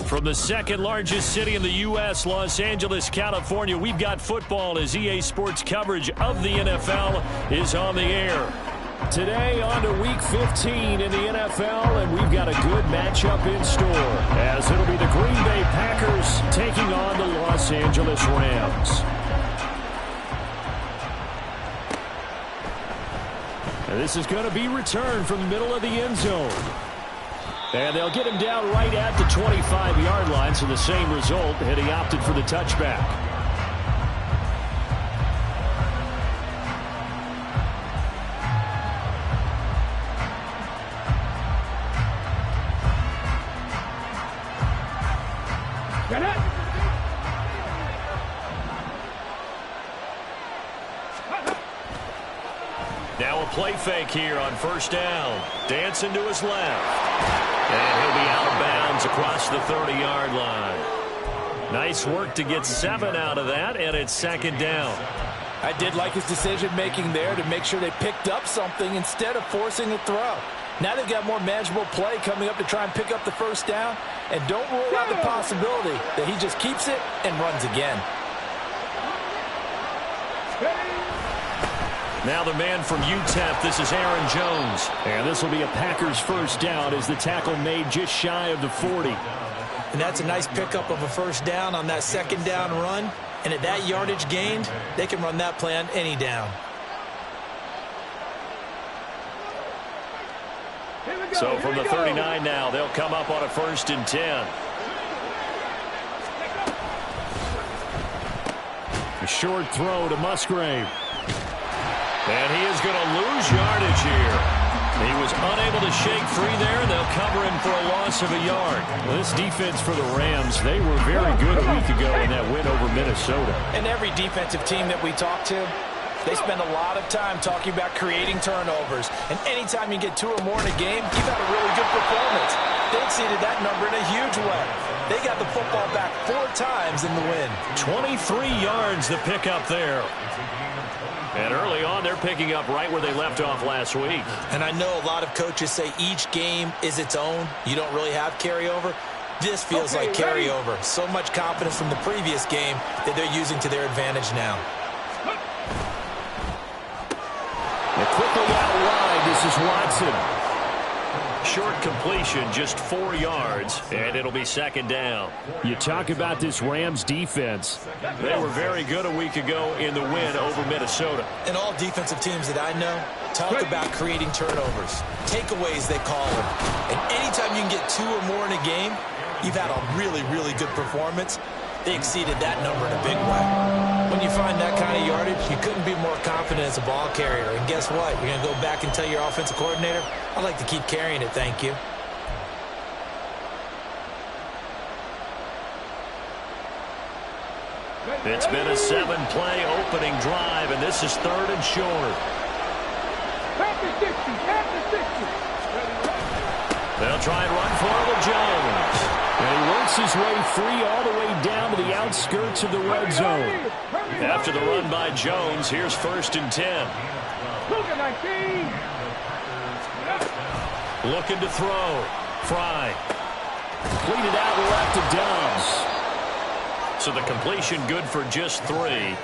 From the second largest city in the U.S., Los Angeles, California, we've got football as EA Sports coverage of the NFL is on the air. Today on to Week 15 in the NFL, and we've got a good matchup in store as it'll be the Green Bay Packers taking on the Los Angeles Rams. And this is going to be returned from the middle of the end zone. And they'll get him down right at the 25-yard line, so the same result, and he opted for the touchback. Now a play fake here on first down. Dancing to his left. And he'll be out of bounds across the 30-yard line. Nice work to get 7 out of that, and it's second down. I did like his decision-making there to make sure they picked up something instead of forcing a throw. Now they've got more manageable play coming up to try and pick up the first down. And don't rule out the possibility that he just keeps it and runs again. Now the man from UTEP, this is Aaron Jones. And this will be a Packers first down as the tackle made just shy of the 40. And that's a nice pickup of a first down on that second down run. And at that yardage gained, they can run that play on any down. So from the 39 now, they'll come up on a 1st and 10. A short throw to Musgrave. And he is going to lose yardage here. He was unable to shake free there. They'll cover him for a loss of a yard. This defense for the Rams, they were very good a week ago in that win over Minnesota. And every defensive team that we talk to, they spend a lot of time talking about creating turnovers. And anytime you get 2 or more in a game, you've had a really good performance. They exceeded that number in a huge way. They got the football back 4 times in the win. 23 yards to pick up there. And early on, they're picking up right where they left off last week. And I know a lot of coaches say each game is its own. You don't really have carryover. This feels like carryover. So much confidence from the previous game that they're using to their advantage now. And quickly out wide, this is Watson. Short completion, just 4 yards, and it'll be second down. You talk about this Rams defense. They were very good a week ago in the win over Minnesota. And all defensive teams that I know talk about creating turnovers. Takeaways, they call them. And anytime you can get 2 or more in a game, you've had a really, really good performance. They exceeded that number in a big way. When you find that kind of yardage, you couldn't be more confident as a ball carrier. And guess what? You're going to go back and tell your offensive coordinator, I'd like to keep carrying it, thank you. It's been a 7-play opening drive, and this is 3rd and short. They'll try and run for it with Jones. And he works his way free all the way down to the outskirts of the red zone. After the run by Jones, here's 1st and 10. Looking to throw. Fry. Completed out left to Dobbs. So the completion good for just 3.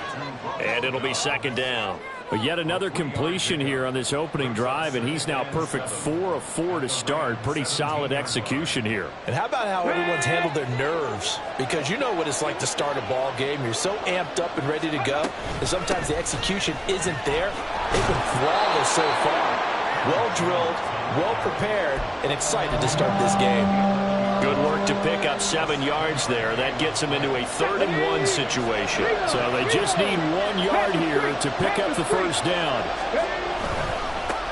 And it'll be second down. But yet another completion here on this opening drive, and he's now perfect 4 of 4 to start. Pretty solid execution here. And how about how everyone's handled their nerves? Because you know what it's like to start a ball game. You're so amped up and ready to go, and sometimes the execution isn't there. They've been flawless so far. Well drilled, well prepared, and excited to start this game. Good work to pick up 7 yards there. That gets them into a 3rd and 1 situation. So they just need 1 yard here to pick up the first down.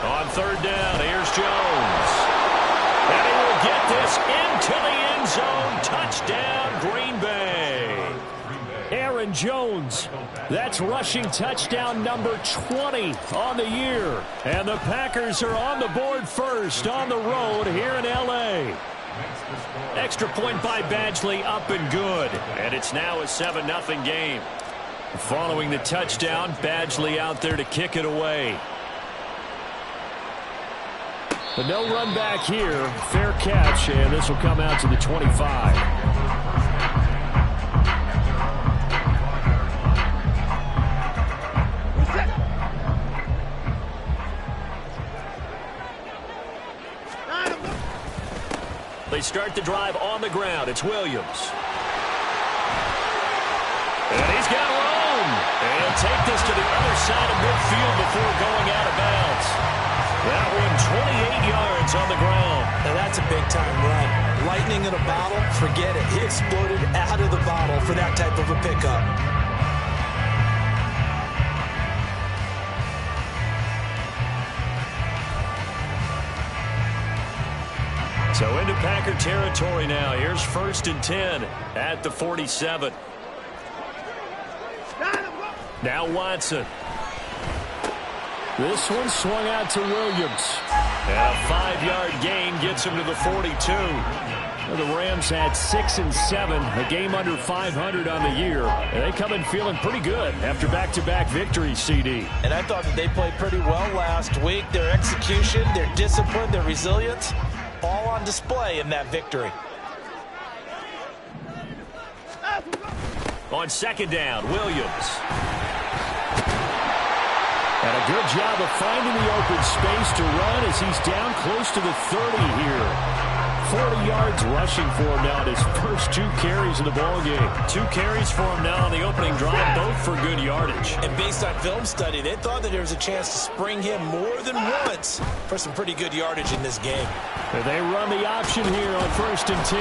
On 3rd down, here's Jones. And he will get this into the end zone. Touchdown, Green Bay. Aaron Jones. That's rushing touchdown number 20 on the year. And the Packers are on the board first on the road here in L.A. Extra point by Badgley, up and good. And it's now a 7-0 game. Following the touchdown, Badgley out there to kick it away. But no run back here. Fair catch, and this will come out to the 25. They start the drive on the ground. It's Williams. And he's got room. And take this to the other side of midfield before going out of bounds. That one, 28 yards on the ground. Now that's a big-time run. Lightning in a bottle, forget it. He exploded out of the bottle for that type of a pickup. So into Packer territory now. Here's 1st and 10 at the 47. Now Watson. This one swung out to Williams. And a 5-yard gain gets him to the 42. Well, the Rams had 6 and 7, a game under 500 on the year. And they come in feeling pretty good after back-to-back victories, CD. And I thought that they played pretty well last week. Their execution, their discipline, their resilience, all on display in that victory. On 2nd down, Williams. And a good job of finding the open space to run as he's down close to the 30 here. 40 yards rushing for him now at his first 2 carries in the ballgame. 2 carries for him now on the opening drive, both for good yardage. And based on film study, they thought that there was a chance to spring him more than once for some pretty good yardage in this game. And they run the option here on 1st and 10.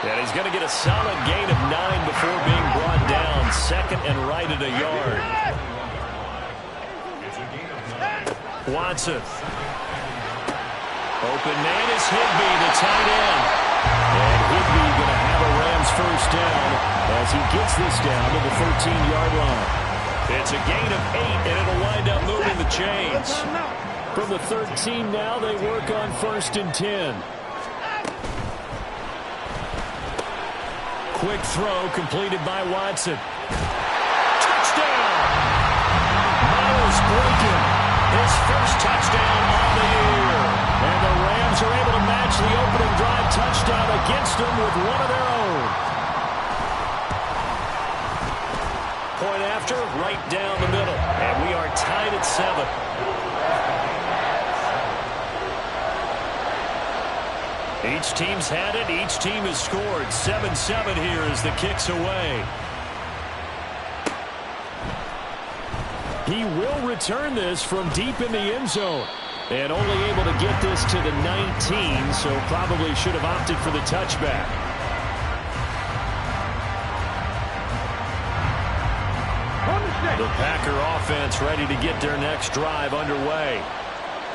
And he's going to get a solid gain of 9 before being brought down. 2nd and right at a yard. Watson. Open man is Higbee, the tight end. And Higbee going to have a Rams first down as he gets this down to the 13-yard line. It's a gain of 8, and it'll wind up moving the chains. From the 13 now, they work on 1st and 10. Quick throw completed by Watson. Touchdown! Miles Boykin, his first touchdown on the year. And the Rams are able to match the opening drive touchdown against them with one of their own. Point after, right down the middle. And we are tied at 7. Each team's had it. Each team has scored. 7-7 here as the kick's away. He will return this from deep in the end zone. And only able to get this to the 19, so probably should have opted for the touchback. The Packer offense ready to get their next drive underway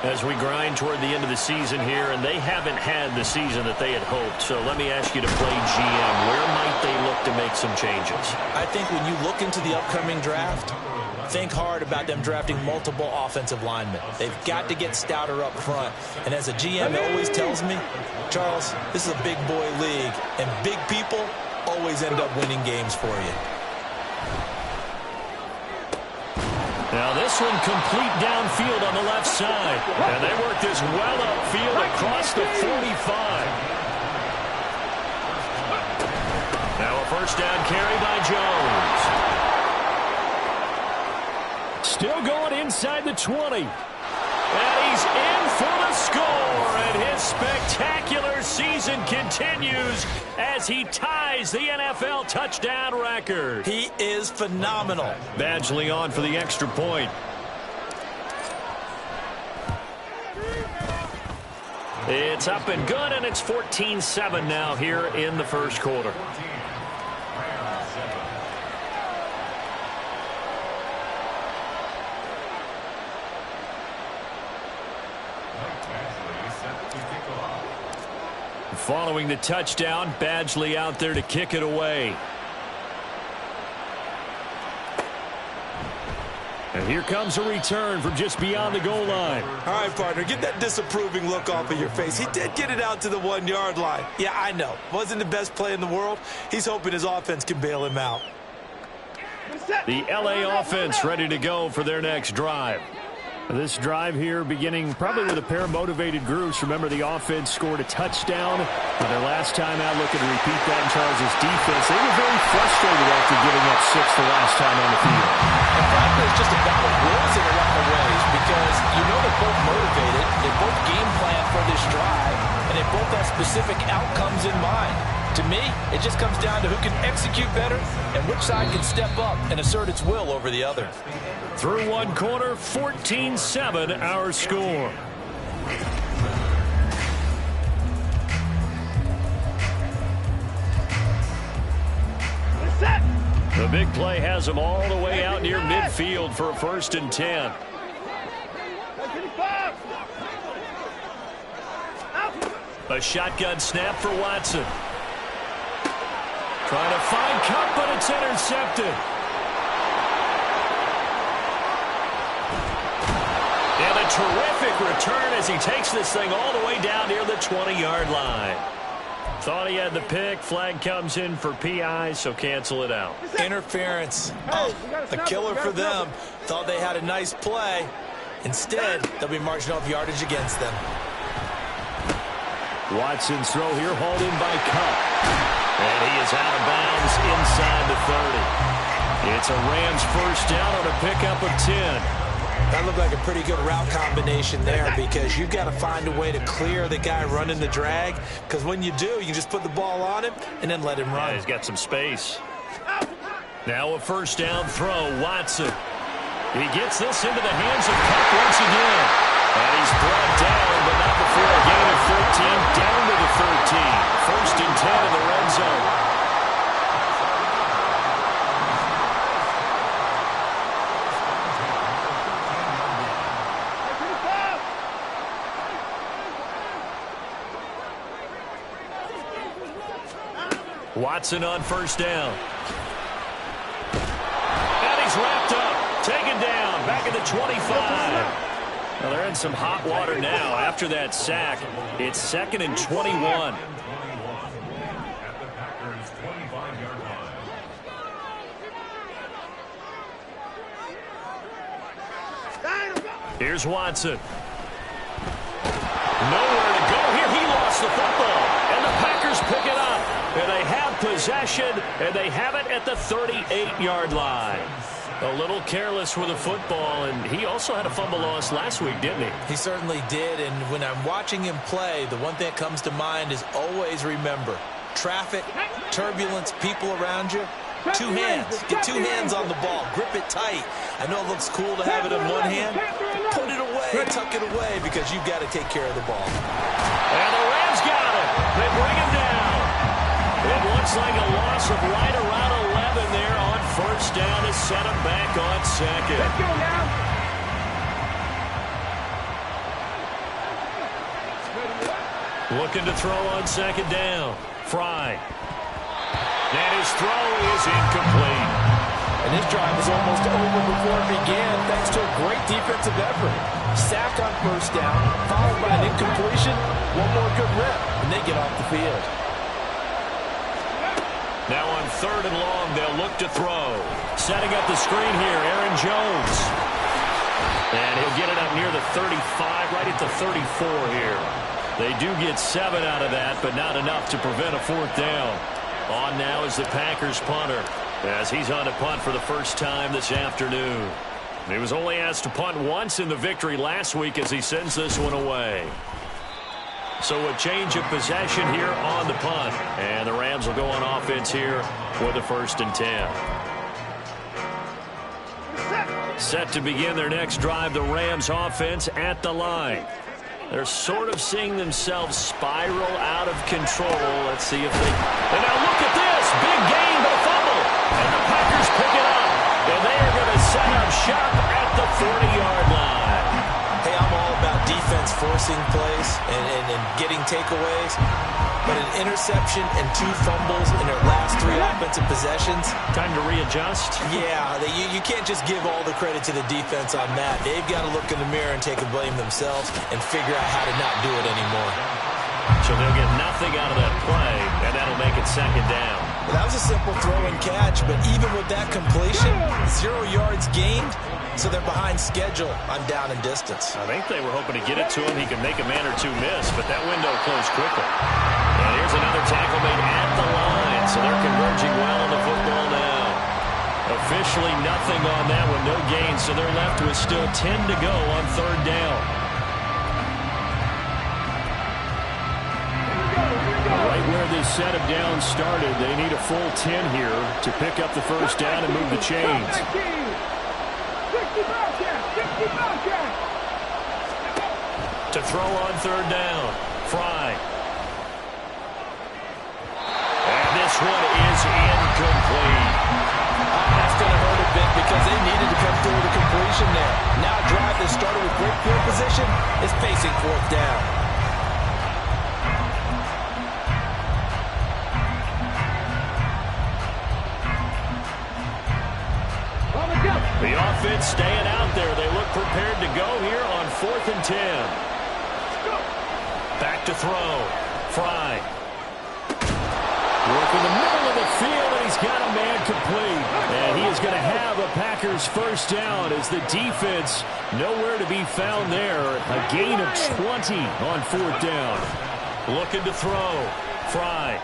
as we grind toward the end of the season here, and they haven't had the season that they had hoped. So let me ask you to play GM. Where might they look to make some changes? I think when you look into the upcoming draft, think hard about them drafting multiple offensive linemen. They've got to get stouter up front. And as a GM always tells me, Charles, this is a big boy league, and big people always end up winning games for you. Now this one complete downfield on the left side. And they work this well upfield across the 45. Now a first down carry by Jones. Still going inside the 20. And he's in for the score. And his spectacular season continues as he ties the NFL touchdown record. He is phenomenal. Badgley on for the extra point. It's up and good, and it's 14-7 now here in the first quarter. Following the touchdown, Badgley out there to kick it away. And here comes a return from just beyond the goal line. All right, partner, get that disapproving look off of your face. He did get it out to the 1-yard line. Yeah, I know. Wasn't the best play in the world. He's hoping his offense can bail him out. The LA offense ready to go for their next drive. This drive here beginning probably with a pair of motivated groups. Remember, the offense scored a touchdown on their last time out, looking to repeat that in Charles' defense. They were very frustrated after giving up 6 the last time on the field. And frankly, it's just a battle of wills in a lot of ways because you know they're both motivated. They both game plan for this drive, and they both have specific specific outcomes in mind. To me, it just comes down to who can execute better and which side can step up and assert its will over the other. Through one quarter, 14-7 our score. The big play has them all the way out near midfield for a 1st and 10. A shotgun snap for Watson. Trying to find Kupp, but it's intercepted. And a terrific return as he takes this thing all the way down near the 20-yard line. Thought he had the pick. Flag comes in for PI, so cancel it out. Interference. Oh, a killer for them. Thought they had a nice play. Instead, they'll be marching off yardage against them. Watson's throw here hauled in by Kupp. And he is out of bounds inside the 30. It's a Rams 1st down on a pickup of 10. That looked like a pretty good route combination there because you've got to find a way to clear the guy running the drag, because when you do, you can just put the ball on him and then let him run. Yeah, he's got some space. Now a 1st down throw, Watson. He gets this into the hands of Kupp once again. And he's brought down, but not before a gain of 14, down to the 13. 1st and 10 in the red zone. Watson on 1st down. And he's wrapped up. Taken down. Back at the 25. Well, they're in some hot water now after that sack. It's 2nd and 21. Here's Watson. Nowhere to go here. He lost the football. And the Packers pick it up. And they have possession, and they have it at the 38-yard line. A little careless with the football, and he also had a fumble loss last week, didn't he? He certainly did, and when I'm watching him play, the one thing that comes to mind is always remember, traffic, turbulence, people around you, 2 hands. Get 2 hands on the ball. Grip it tight. I know it looks cool to have it in one hand. Put it away, tuck it away, because you've got to take care of the ball. And the Rams got it. They bring him down. It looks like a loss of right around 11 there on 1st down to set him back on 2nd. Let's go now. Looking to throw on 2nd down. Fry. And his throw is incomplete. And this drive was almost over before it began thanks to a great defensive effort. Sack on 1st down, followed by an incompletion. One more good rip, and they get off the field. Now on 3rd and long, they'll look to throw. Setting up the screen here, Aaron Jones. And he'll get it up near the 35, right at the 34 here. They do get 7 out of that, but not enough to prevent a 4th down. On now is the Packers punter, as he's on to punt for the 1st time this afternoon. He was only asked to punt once in the victory last week as he sends this one away. So a change of possession here on the punt. And the Rams will go on offense here with a 1st and 10. Set to begin their next drive, the Rams offense at the line. They're sort of seeing themselves spiral out of control. Let's see if they... And now look at this. Big gain, but a fumble. And the Packers pick it up. And they are going to set up shop at the 40-yard line. Hey, I'm all about defense forcing plays and getting takeaways. But an interception and 2 fumbles in their last 3 offensive possessions. Time to readjust. Yeah, you can't just give all the credit to the defense on that. They've got to look in the mirror and take a blame themselves and figure out how to not do it anymore. So they'll get nothing out of that play, and that'll make it 2nd down. Well, that was a simple throw and catch, but even with that completion, 0 yards gained, so they're behind schedule on down and distance. I think they were hoping to get it to him. He could make a man or 2 miss, but that window closed quickly. And here's another tackle made at the line, so they're converging well on the football now. Officially nothing on that one, no gain, so they're left with still 10 to go on 3rd down. set of downs started. They need a full 10 here to pick up the first down and move the chains. To throw on third down, Fry. And this one is incomplete. That's going to hurt a bit because they needed to come through with a completion there. Now a drive that started with great field position is facing fourth down. The offense staying out there. They look prepared to go here on 4th and 10. Back to throw. Fry. Work in the middle of the field, and he's got a man complete. And he is going to have a Packers first down as the defense nowhere to be found there. A gain of 20 on 4th down. Looking to throw. Fry.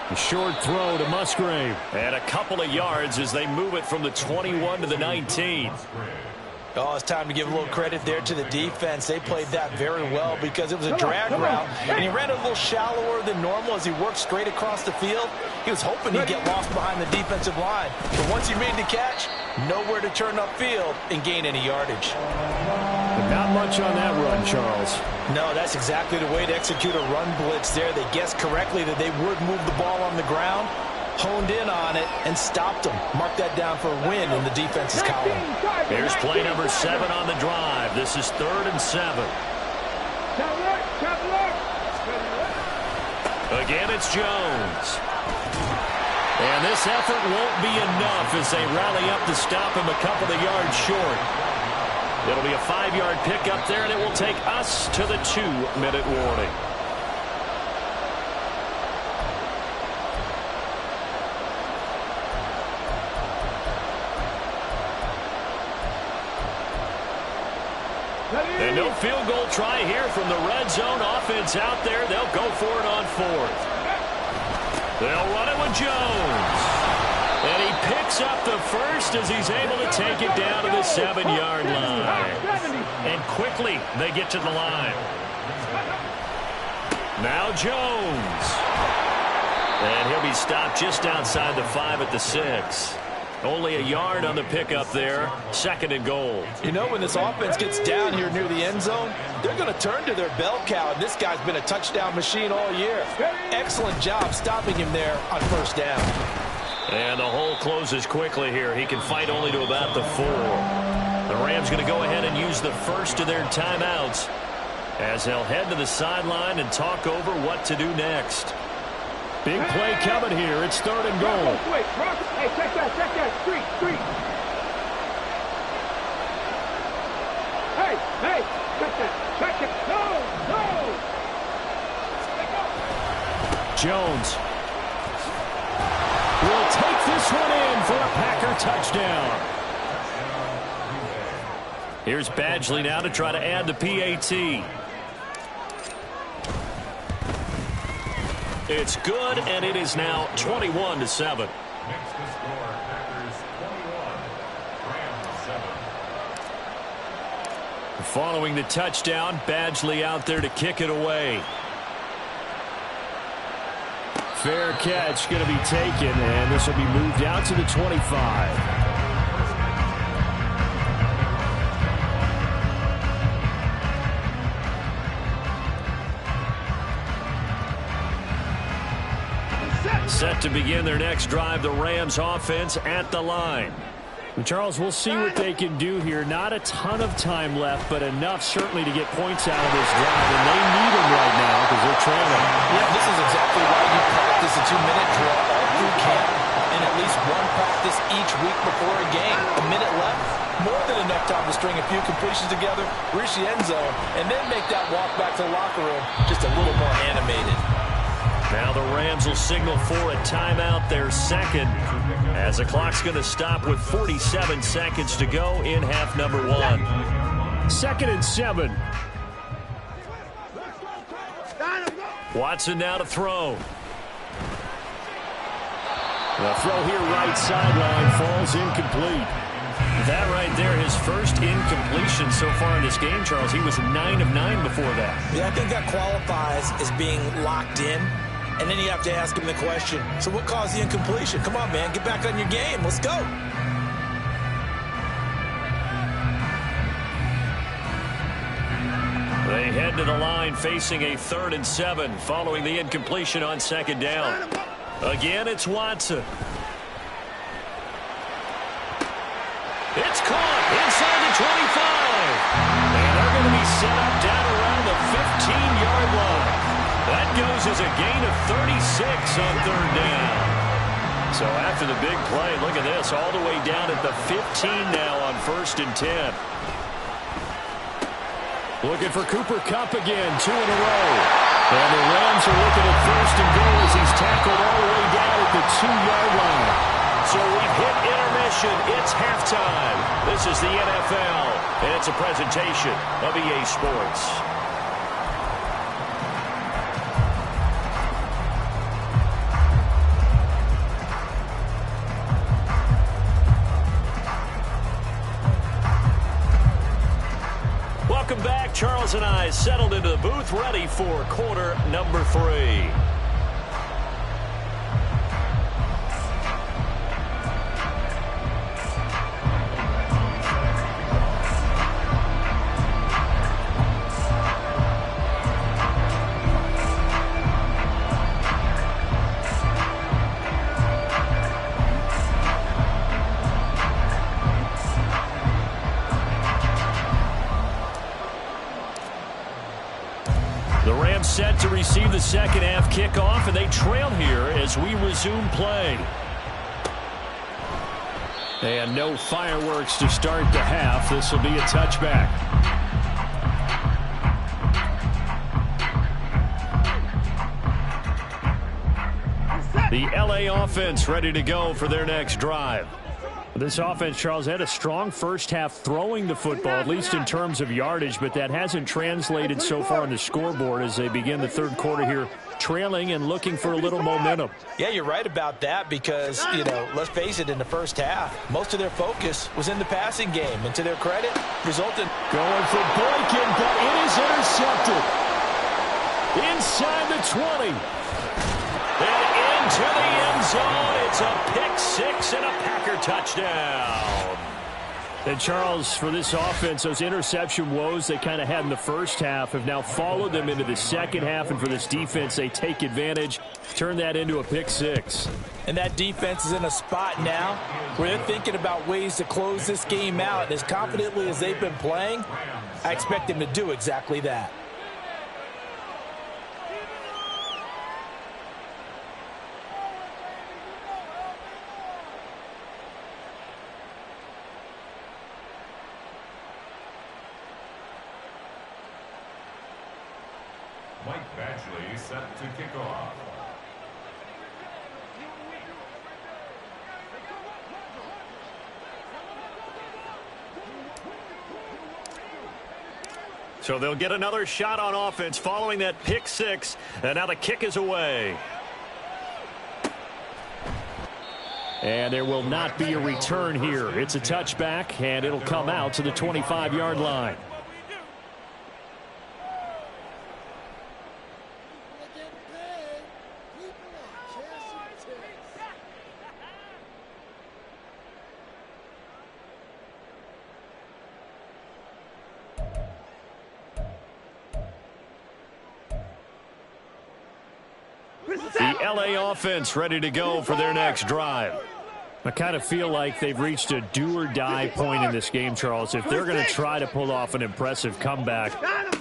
A short throw to Musgrave. And a couple of yards as they move it from the 21 to the 19. Oh, it's time to give a little credit there to the defense. They played that very well because it was a drag route, and he ran a little shallower than normal as he worked straight across the field. He was hoping he'd get lost behind the defensive line. But once he made the catch, nowhere to turn upfield and gain any yardage. But not much on that run, Charles. No, that's exactly the way to execute a run blitz there. They guessed correctly that they would move the ball on the ground, honed in on it, and stopped them. Mark that down for a win in the defense's column. Here's play number 7 on the drive. This is 3rd and 7. Again, it's Jones. And this effort won't be enough as they rally up to stop him a couple of yards short. It'll be a 5-yard pickup there, and it will take us to the 2-minute warning. And no field goal try here from the red zone. Offense out there. They'll go for it on 4th. They'll run it with Jones. And he picks up the first as he's able to take it down to the 7-yard line. And quickly they get to the line. Now Jones. And he'll be stopped just outside the 5 at the 6. Only a yard on the pickup there. 2nd and goal. You know, when this offense gets down here near the end zone, they're going to turn to their bell cow, and this guy's been a touchdown machine all year. Excellent job stopping him there on first down. And the hole closes quickly here. He can fight only to about the 4. The Rams going to go ahead and use the first of their timeouts as they'll head to the sideline and talk over what to do next. Big play coming here. It's 3rd and goal. Hey, check that. Street. Hey, check it. No. Jones will take this one in for a Packer touchdown. Here's Badgley now to try to add the PAT. It's good, and it is now 21-7. Following the touchdown, Badgley out there to kick it away. Fair catch going to be taken, and this will be moved out to the 25. Set to begin their next drive, the Rams offense at the line. And Charles, we'll see what they can do here. Not a ton of time left, but enough certainly to get points out of this drive. And they need them right now because they're trailing. Yeah, this is exactly why you practice a 2-minute drill all through camp and at least one practice each week before a game. A minute left, more than enough time to string a few completions together, reach the end zone, and then make that walk back to the locker room just a little more animated. Now the Rams will signal for a timeout, their 2nd, as the clock's going to stop with 47 seconds to go in half number 1. 2nd and 7. Watson now to throw. The throw here right sideline falls incomplete. That right there, his first incompletion so far in this game, Charles. He was 9 of 9 before that. Yeah, I think that qualifies as being locked in. And then you have to ask him the question, so what caused the incompletion? Come on, man, get back on your game. Let's go. They head to the line facing a 3rd and 7 following the incompletion on 2nd down. Again, it's Watson. It's caught inside the 25. And they're going to be set up down around the 15-yard line. That goes as a gain of 36 on 3rd down. So after the big play, look at this, all the way down at the 15 now on 1st and 10. Looking for Cooper Kupp again, 2 in a row. And the Rams are looking at 1st and goal as he's tackled all the way down at the 2-yard line. So we've hit intermission. It's halftime. This is the NFL, and it's a presentation of EA Sports. Welcome back. Charles and I settled into the booth, ready for quarter number 3. Set to receive the second half kickoff, and they trail here as we resume play. And no fireworks to start the half. This will be a touchback. The LA offense ready to go for their next drive. This offense, Charles, had a strong first half throwing the football, at least in terms of yardage, but that hasn't translated so far on the scoreboard as they begin the 3rd quarter here, trailing and looking for a little momentum. Yeah, you're right about that because, let's face it, in the first half, most of their focus was in the passing game. And to their credit, resulted. Going for Boykin, but it is intercepted. Inside the 20. And into the end zone. It's a pick 6 and a Packer touchdown. And Charles, for this offense, those interception woes they kind of had in the first half have now followed them into the second half. And for this defense, they take advantage, turn that into a pick 6. And that defense is in a spot now where they're thinking about ways to close this game out. And as confidently as they've been playing, I expect them to do exactly that. Mike Badgley set to kick off. So they'll get another shot on offense following that pick 6, and now the kick is away. And there will not be a return here. It's a touchback, and it'll come out to the 25-yard line. The LA offense ready to go for their next drive. I kind of feel like they've reached a do-or-die point in this game, Charles. If they're going to try to pull off an impressive comeback,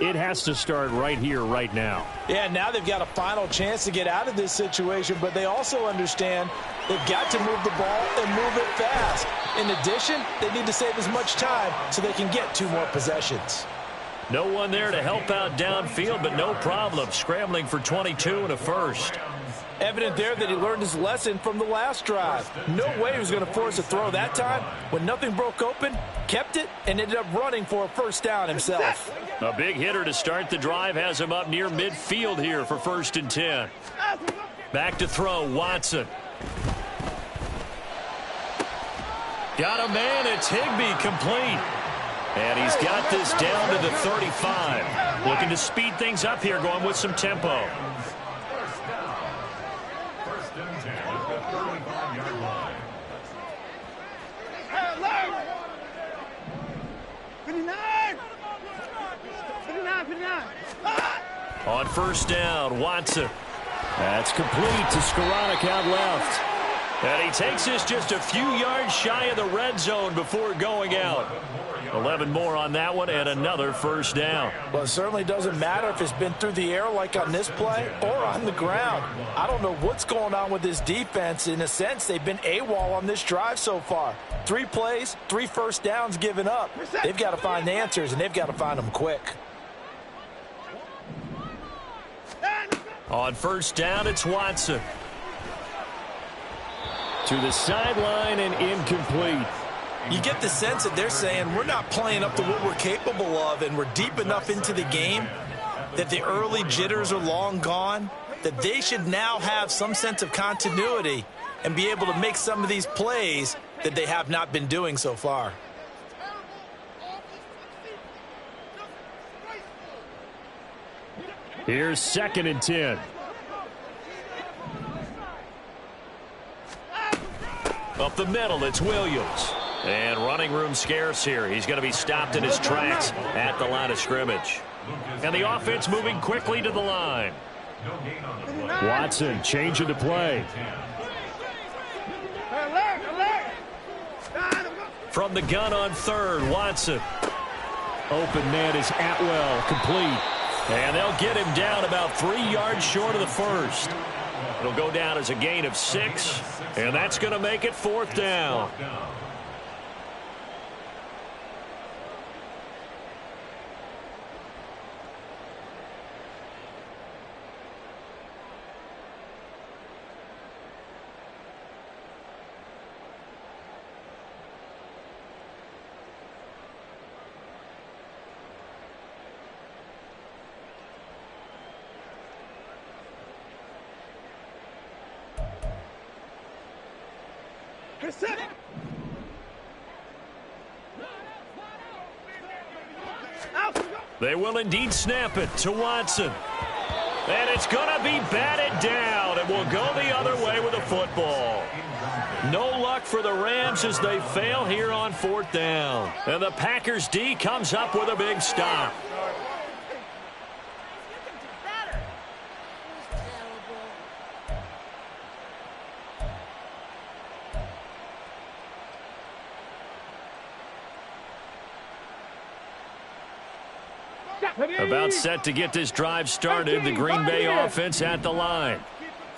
it has to start right here, right now. Yeah, now they've got a final chance to get out of this situation, but they also understand they've got to move the ball and move it fast. In addition, they need to save as much time so they can get 2 more possessions. No one there to help out downfield, but no problem. Scrambling for 22 and a first. Evident there that he learned his lesson from the last drive. No way he was going to force a throw that time. When nothing broke open, kept it, and ended up running for a first down himself. A big hitter to start the drive has him up near midfield here for 1st and 10. Back to throw, Watson. Got a man, it's Higbee, complete. And he's got this down to the 35. Looking to speed things up here, going with some tempo. On first down, Watson. That's complete to Skoranek out left. And he takes this just a few yards shy of the red zone before going out. 11 more on that one and another first down. Well, it certainly doesn't matter if it's been through the air like on this play or on the ground. I don't know what's going on with this defense. In a sense, they've been AWOL on this drive so far. 3 plays, 3 first downs given up. They've got to find answers, and they've got to find them quick. On first down, it's Watson. To the sideline and incomplete. You get the sense that they're saying we're not playing up to what we're capable of, and we're deep enough into the game that the early jitters are long gone, that they should now have some sense of continuity and be able to make some of these plays that they have not been doing so far. Here's 2nd and 10. Up the middle, it's Williams. And running room scarce here. He's going to be stopped in his tracks at the line of scrimmage. And the offense moving quickly to the line. Watson changing to play. From the gun on 3rd, Watson. Open man is Atwell, complete. And they'll get him down about 3 yards short of the first. It'll go down as a gain of 6, and that's going to make it 4th down. They will indeed snap it to Watson. And it's going to be batted down. It will go the other way with the football. No luck for the Rams as they fail here on 4th down. And the Packers D comes up with a big stop. About set to get this drive started. The Green Bay offense at the line.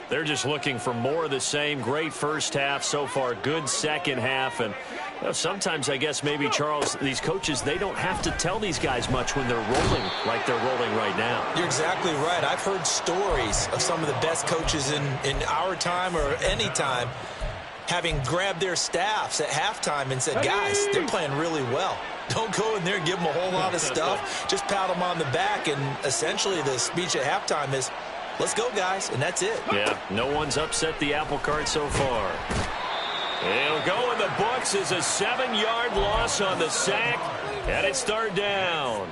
They're just looking for more of the same. Great first half so far. Good second half. And you know, sometimes I guess maybe, Charles, these coaches, they don't have to tell these guys much when they're rolling like they're rolling right now. You're exactly right. I've heard stories of some of the best coaches in our time or any time having grabbed their staffs at halftime and said, guys, they're playing really well. Don't go in there and give them a whole lot of stuff. Just pat them on the back, and essentially the speech at halftime is, let's go, guys, and that's it. Yeah, no one's upset the apple cart so far. It'll go in the books as a 7-yard loss on the sack, and it's 3rd down.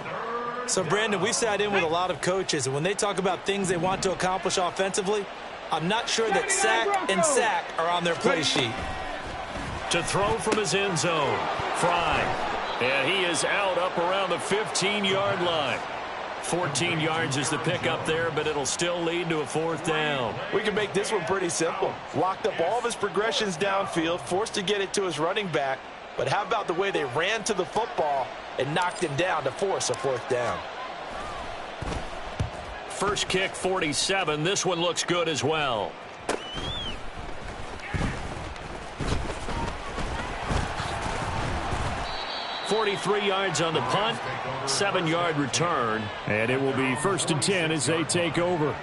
So, Brandon, we've sat in with a lot of coaches, and when they talk about things they want to accomplish offensively, I'm not sure that sack and sack are on their play sheet. To throw from his end zone, Fry. And he is out up around the 15-yard line. 14 yards is the pickup there, but it'll still lead to a 4th down. We can make this one pretty simple. Locked up all of his progressions downfield, forced to get it to his running back. But how about the way they ran to the football and knocked him down to force a 4th down? First kick, 47. This one looks good as well. 43 yards on the punt, 7-yard return, and it will be 1st and 10 as they take over.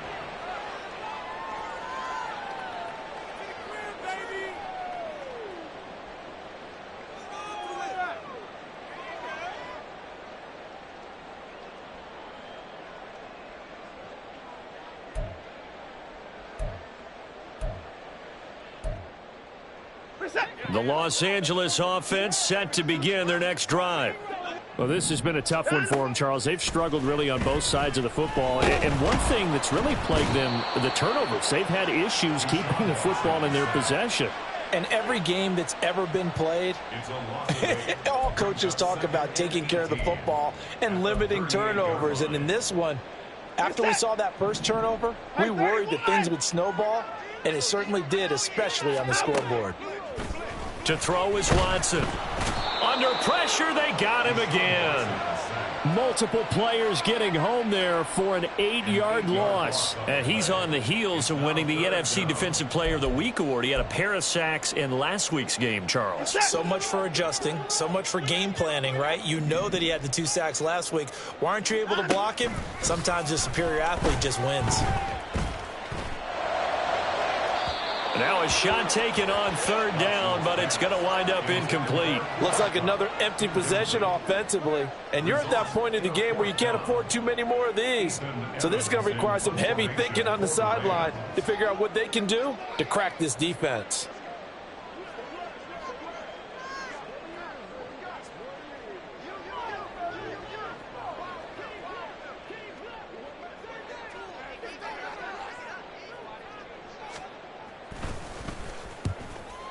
The Los Angeles offense set to begin their next drive. Well, this has been a tough one for them, Charles. They've struggled really on both sides of the football. And one thing that's really plagued them, the turnovers. They've had issues keeping the football in their possession. And every game that's ever been played, all coaches talk about taking care of the football and limiting turnovers. And in this one, after we saw that first turnover, we worried that things would snowball, and it certainly did, especially on the scoreboard. To throw is Watson. Under pressure, they got him again. Multiple players getting home there for an 8-yard loss. And he's on the heels of winning the NFC Defensive Player of the Week award. He had a pair of sacks in last week's game, Charles. So much for adjusting, so much for game planning, right? You know that he had the 2 sacks last week. Why aren't you able to block him? Sometimes a superior athlete just wins. Now a shot taken on 3rd down, but it's going to wind up incomplete. Looks like another empty possession offensively. And you're at that point in the game where you can't afford too many more of these. So this is going to require some heavy thinking on the sideline to figure out what they can do to crack this defense.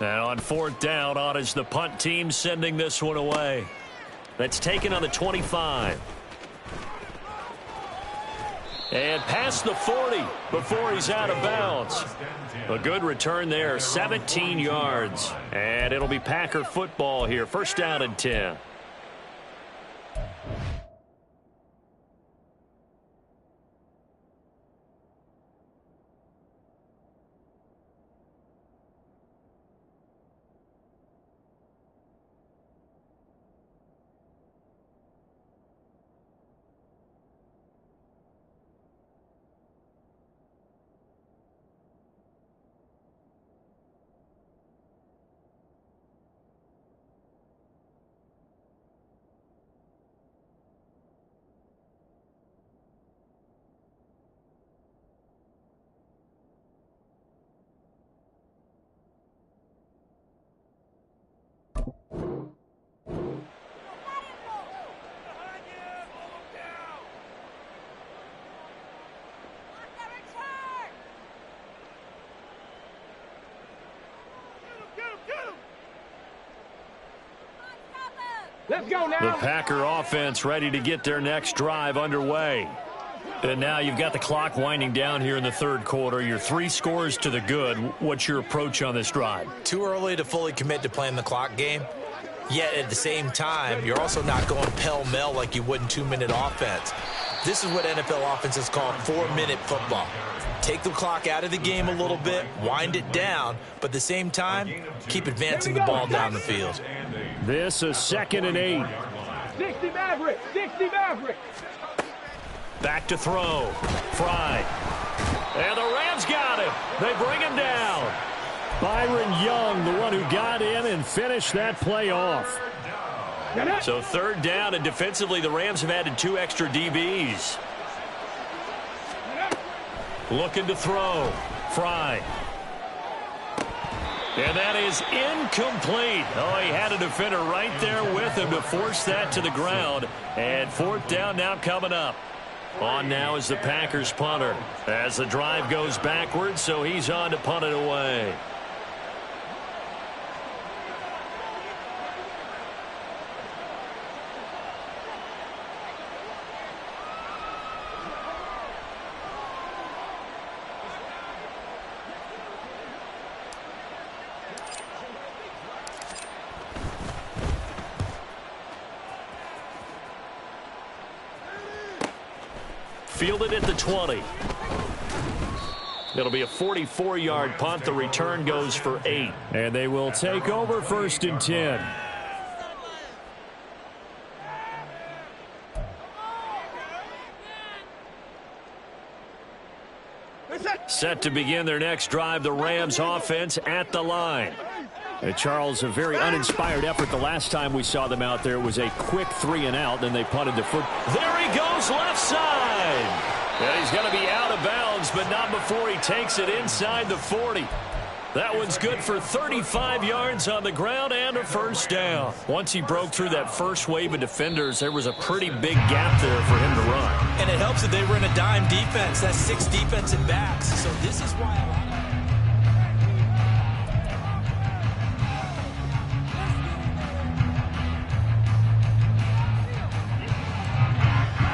And on 4th down, on is the punt team sending this one away. That's taken on the 25. And past the 40 before he's out of bounds. A good return there, 17 yards. And it'll be Packer football here, 1st down and 10. Let's go now. The Packer offense ready to get their next drive underway. And now you've got the clock winding down here in the 3rd quarter. Your 3 scores to the good. What's your approach on this drive? Too early to fully commit to playing the clock game. Yet at the same time, you're also not going pell-mell like you would in 2-minute offense. This is what NFL offenses call 4-minute football. Take the clock out of the game a little bit, wind it down, but at the same time, keep advancing the ball down the field. This is 2nd and 8. 60 Maverick, 60 Maverick. Back to throw. Fry. And the Rams got him. They bring him down. Byron Young, the one who got in and finished that play off. So 3rd down, and defensively the Rams have added 2 extra DBs. Looking to throw. Fry. And that is incomplete. Oh, he had a defender right there with him to force that to the ground. And 4th down now coming up. On now is the Packers punter. As the drive goes backwards, so he's on to punt it away. Fielded at the 20. It'll be a 44-yard punt. The return goes for 8. And they will take over 1st and 10. Set to begin their next drive, the Rams offense at the line. Charles, a very uninspired effort the last time we saw them out there. It was a quick 3 and out, then they punted the foot. There he goes, left side. And he's going to be out of bounds, but not before he takes it inside the 40. That one's good for 35 yards on the ground and a 1st down. Once he broke through that first wave of defenders, there was a pretty big gap there for him to run. And it helps that they were in a dime defense. That's 6 defensive backs. So this is why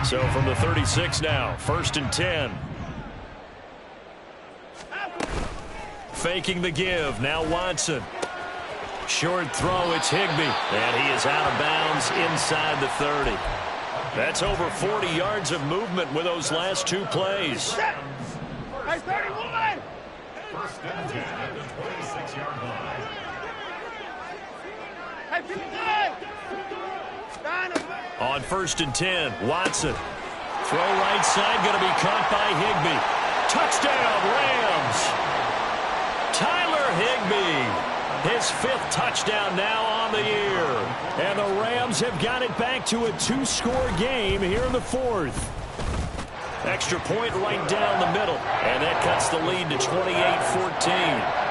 So from the 36 now, 1st and 10. Faking the give. Now Watson. Short throw. It's Higbee. And he is out of bounds inside the 30. That's over 40 yards of movement with those last 2 plays. Hey, 31! 1st and 10 at the 26-yard line. Hey, 59! On 1st and 10, Watson. Throw right side, going to be caught by Higbee. Touchdown, Rams. Tyler Higbee, his 5th touchdown now on the year. And the Rams have got it back to a 2-score game here in the 4th. Extra point right down the middle, and that cuts the lead to 28-14.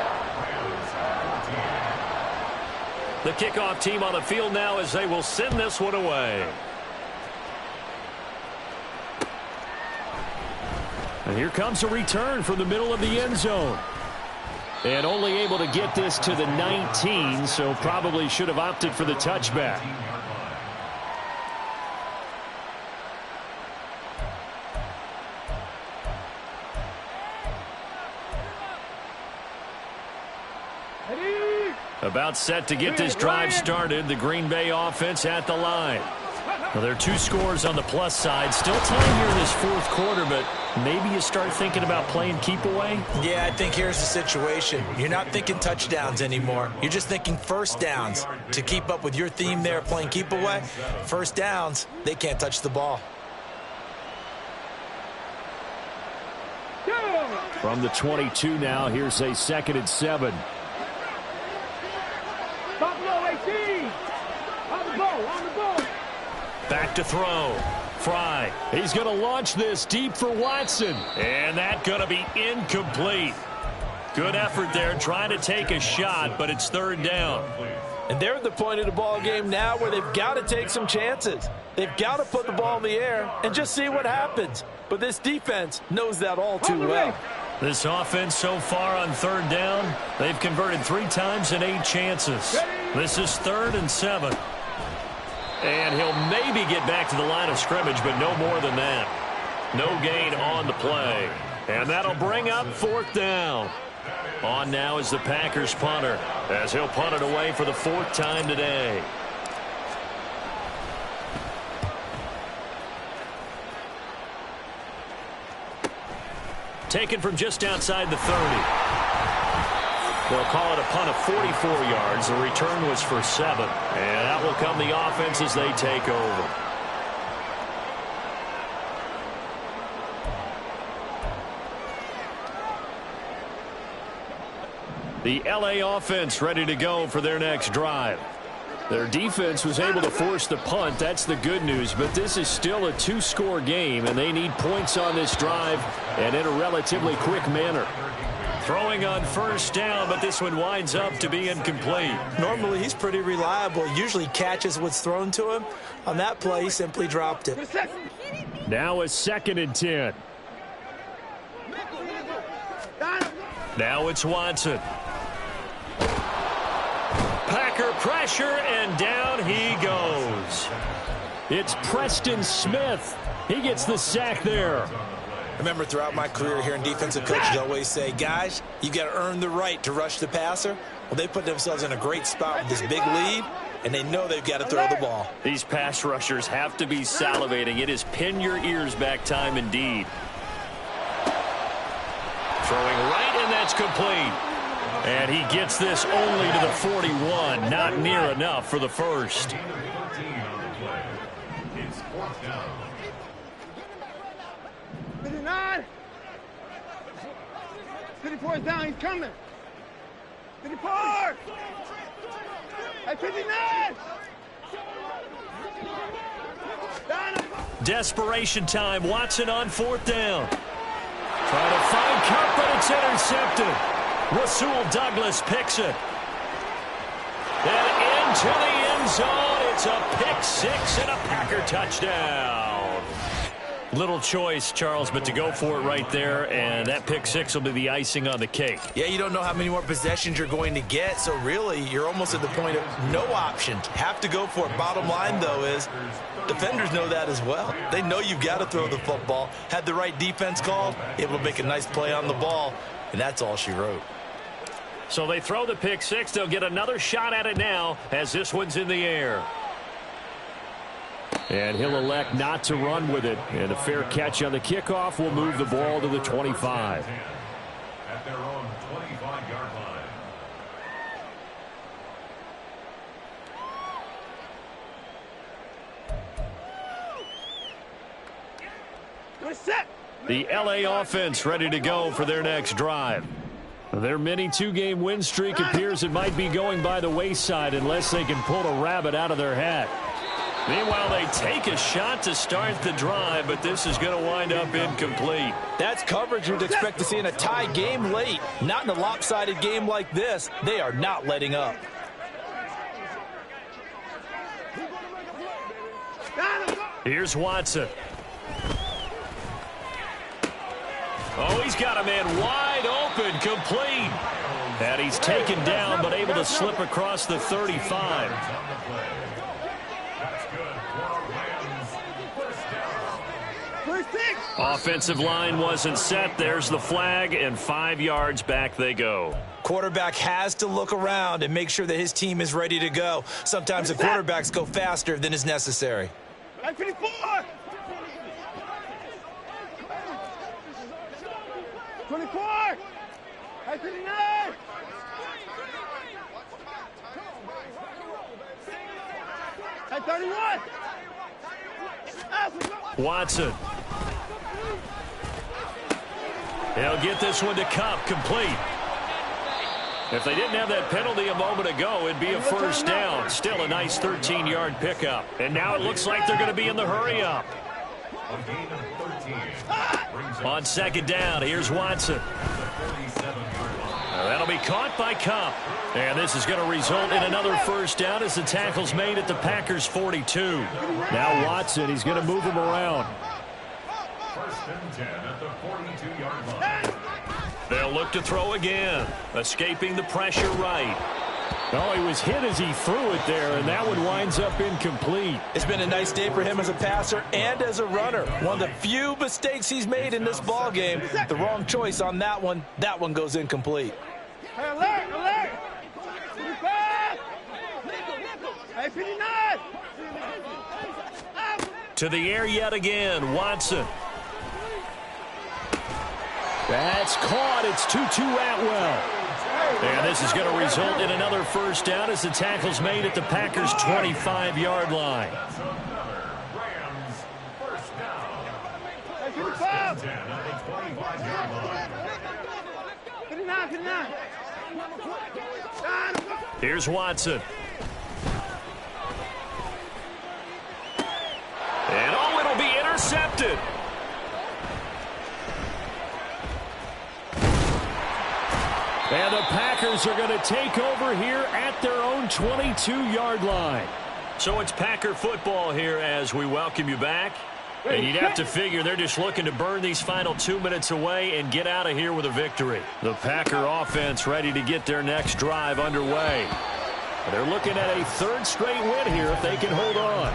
The kickoff team on the field now as they will send this one away. And here comes a return from the middle of the end zone. And only able to get this to the 19, so probably should have opted for the touchback. About set to get this drive started. The Green Bay offense at the line. Well, there are 2 scores on the plus side. Still time here in this 4th quarter, but maybe you start thinking about playing keep away? Yeah, I think here's the situation. You're not thinking touchdowns anymore. You're just thinking first downs. To keep up with your theme there, playing keep away, first downs, they can't touch the ball. From the 22 now, here's a 2nd and 7. Buffalo 18! On the ball! Back to throw. Fry. He's going to launch this deep for Watson. And that's going to be incomplete. Good effort there trying to take a shot, but it's 3rd down. And they're at the point of the ball game now where they've got to take some chances. They've got to put the ball in the air and just see what happens. But this defense knows that all too well. This offense so far on 3rd down, they've converted 3 times in 8 chances. This is 3rd and 7. And he'll maybe get back to the line of scrimmage, but no more than that. No gain on the play. And that'll bring up 4th down. On now is the Packers punter, as he'll punt it away for the 4th time today. Taken from just outside the 30. They'll call it a punt of 44 yards. The return was for 7. And out will come the offense as they take over. The LA offense ready to go for their next drive. Their defense was able to force the punt. That's the good news. But this is still a 2-score game, and they need points on this drive and in a relatively quick manner. Throwing on 1st down, but this one winds up to be incomplete. Normally, he's pretty reliable. Usually catches what's thrown to him. On that play, he simply dropped it. Now a 2nd and 10. Now it's Watson. Packer pressure, and down he goes. It's Preston Smith. He gets the sack there. Remember, throughout my career here in defensive coaches always say, guys, you got to earn the right to rush the passer. Well, they put themselves in a great spot with this big lead, and they know they've got to throw the ball. These pass rushers have to be salivating. It is pin your ears back time indeed. Throwing right, and that's complete. And he gets this only to the 41. Not near enough for the 1st. It's 4th down. 59. 54 is down. He's coming. 54. Hey, 59. Desperation time. Watson on 4th down. Trying to find Kupp, but it's intercepted. Rasul Douglas picks it. And into the end zone. It's a pick 6 and a Packer touchdown. Little choice, Charles, but to go for it right there, and that pick six will be the icing on the cake. Yeah, you don't know how many more possessions you're going to get, so really you're almost at the point of no option. Have to go for it. Bottom line, though, is defenders know that as well. They know you've got to throw the football. Had the right defense called, able to make a nice play on the ball, and that's all she wrote. So they throw the pick six. They'll get another shot at it now as this one's in the air. And he'll elect not to run with it. And a fair catch on the kickoff will move the ball to the 25. At their own 25-yard line. The LA offense ready to go for their next drive. Their mini two-game win streak appears it might be going by the wayside unless they can pull a rabbit out of their hat. Meanwhile, they take a shot to start the drive, but this is going to wind up incomplete. That's coverage you'd expect to see in a tie game late. Not in a lopsided game like this. They are not letting up. Here's Watson. Oh, he's got a man wide open, complete. And he's taken down, but able to slip across the 35. Offensive line wasn't set. There's the flag, and 5 yards back they go. Quarterback has to look around and make sure that his team is ready to go. Sometimes the quarterbacks go faster than is necessary. 54! 24! 59! At 31! Watson. He'll get this one to Kupp, complete. If they didn't have that penalty a moment ago, it'd be a first down. Still a nice 13-yard pickup. And now it looks like they're going to be in the hurry-up. On second down, here's Watson. That'll be caught by Kupp. And this is going to result in another first down as the tackle's made at the Packers' 42. Now Watson, he's going to move him around. First and 10 at the 42-yard line. They'll look to throw again, escaping the pressure right. Oh, he was hit as he threw it there, and that one winds up incomplete. It's been a nice day for him as a passer and as a runner. One of the few mistakes he's made in this ball game. The wrong choice on that one. That one goes incomplete. Alert! Alert! 55! 59! To the air yet again, Watson. That's caught. It's 2-2 Atwell. And this is going to result in another first down as the tackle's made at the Packers' 25-yard line. That's another Rams first down. 55! 10 at the 25-yard line. 59! 59! Here's Watson. And oh, it'll be intercepted. And the Packers are going to take over here at their own 22-yard line. So it's Packer football here as we welcome you back. And you'd have to figure they're just looking to burn these final 2 minutes away and get out of here with a victory. The Packer offense ready to get their next drive underway. They're looking at a third straight win here if they can hold on.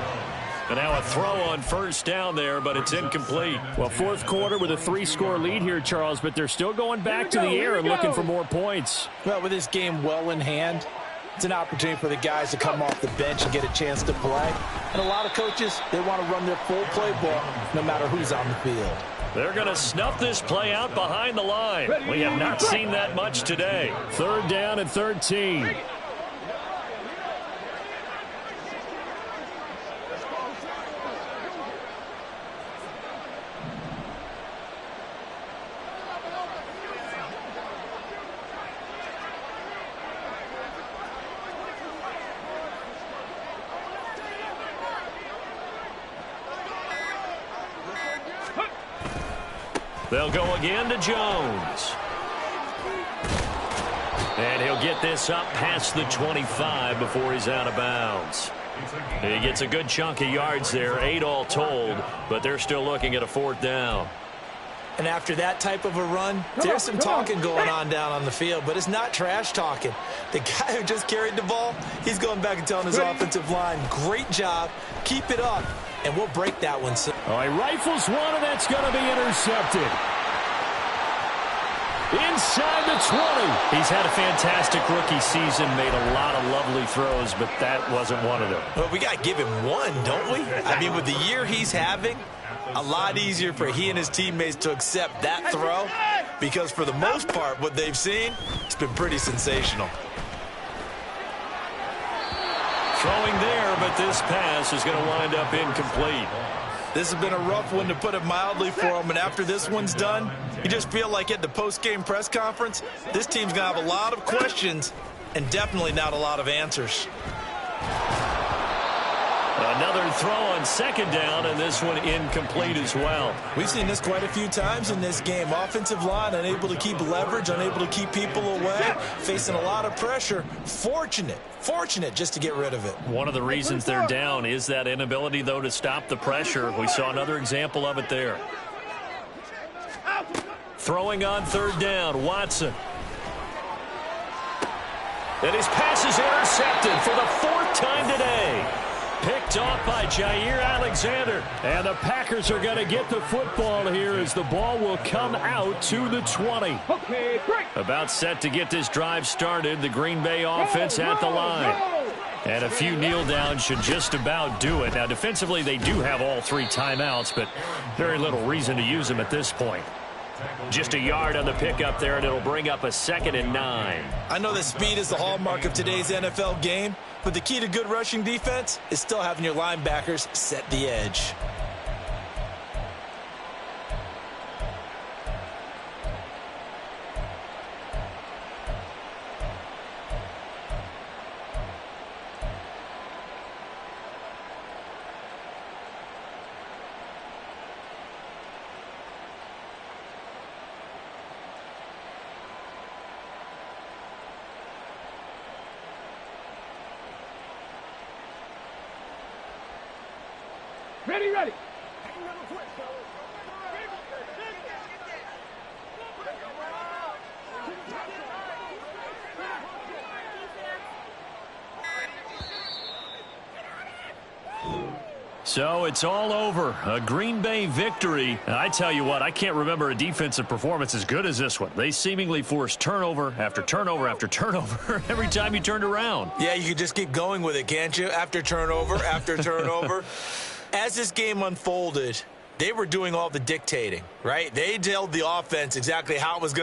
And now a throw on first down there, but it's incomplete. Well, fourth quarter with a 3-score lead here, Charles, but they're still going back to the air and looking for more points. Well, with this game well in hand, it's an opportunity for the guys to come off the bench and get a chance to play. And a lot of coaches, they want to run their full playbook no matter who's on the field. They're going to snuff this play out behind the line. We have not seen that much today. Third down and 13. They'll go again to Jones. And he'll get this up past the 25 before he's out of bounds. He gets a good chunk of yards there, 8 all told, but they're still looking at a 4th down. And after that type of a run, there's some talking going on down on the field, but it's not trash talking. The guy who just carried the ball, he's going back and telling his offensive line, great job, keep it up, and we'll break that one soon. All right, rifles one, and that's going to be intercepted. Inside the 20. He's had a fantastic rookie season, made a lot of lovely throws, but that wasn't one of them. Well, we got to give him one, don't we? I mean, with the year he's having, a lot easier for he and his teammates to accept that throw because for the most part, what they've seen, it's been pretty sensational. Throwing there, but this pass is going to wind up incomplete. This has been a rough one, to put it mildly, for him, and after this one's done, you just feel like at the post-game press conference, this team's going to have a lot of questions and definitely not a lot of answers. Another throw on 2nd down, and this one incomplete as well. We've seen this quite a few times in this game. Offensive line unable to keep leverage, unable to keep people away, facing a lot of pressure. Fortunate just to get rid of it. One of the reasons they're down is that inability, though, to stop the pressure. We saw another example of it there. Throwing on 3rd down, Watson. And his pass is intercepted for the 4th time today. Picked off by Jair Alexander. And the Packers are going to get the football here as the ball will come out to the 20. Okay, great. About set to get this drive started. The Green Bay offense at the line. And a few kneel downs should just about do it. Now, defensively, they do have all 3 timeouts, but very little reason to use them at this point. Just a yard on the pickup there, and it'll bring up a 2nd and 9. I know that speed is the hallmark of today's NFL game, but the key to good rushing defense is still having your linebackers set the edge. Ready. So it's all over. A Green Bay victory. And I tell you what, I can't remember a defensive performance as good as this one. They seemingly forced turnover after turnover after turnover every time you turned around. Yeah, you could just keep going with it, can't you? After turnover, after turnover. As this game unfolded, they were doing all the dictating, right? They told the offense exactly how it was going